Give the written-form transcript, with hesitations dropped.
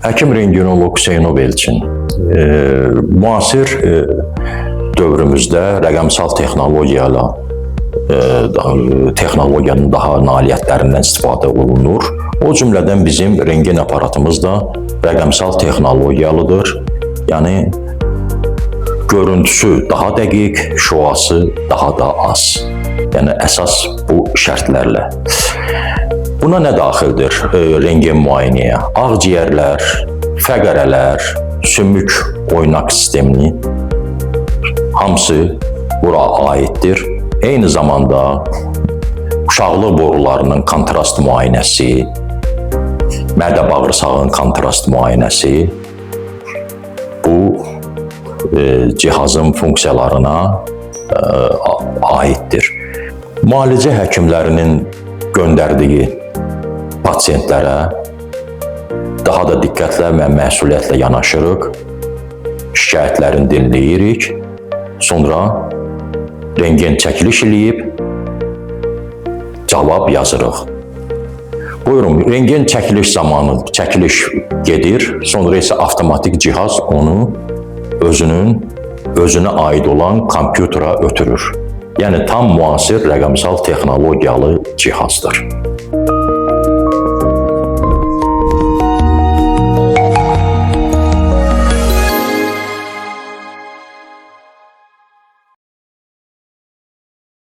Həkim rentgenoloq Hüseynov Elçin müasir dövrümüzdə rəqəmsal texnologiyanın daha nailiyyətlərindən istifadə olunur. O cümlədən bizim rentgen aparatımız da rəqəmsal texnologiyalıdır. Yəni görüntüsü daha dəqiq, şüası daha da az. Yəni əsas bu şərtlərlə. Buna nə daxildir rentgen müayinəyə? Ağciyərlər, fəqərələr, sümük oynaq sistemini hamısı bura aiddir. Eyni zamanda uşaqlıq borularının kontrast müayinəsi, mədə bağırsağın kontrast müayinəsi bu cihazın funksiyalarına aiddir. Müalicə həkimlərinin göndərdiyi pasientlərə daha da diqqətlə və məsuliyyətlə yanaşırıq, şikayətlərini dinləyirik, sonra rentgen çəkiliş eləyib, cavab yazırıq. Buyurun, rentgen çəkiliş zamanı çəkiliş gedir, sonra isə avtomatik cihaz onu özünə aid olan kompütera ötürür. Yəni tam müasir rəqəmsal texnologiyalı cihazdır.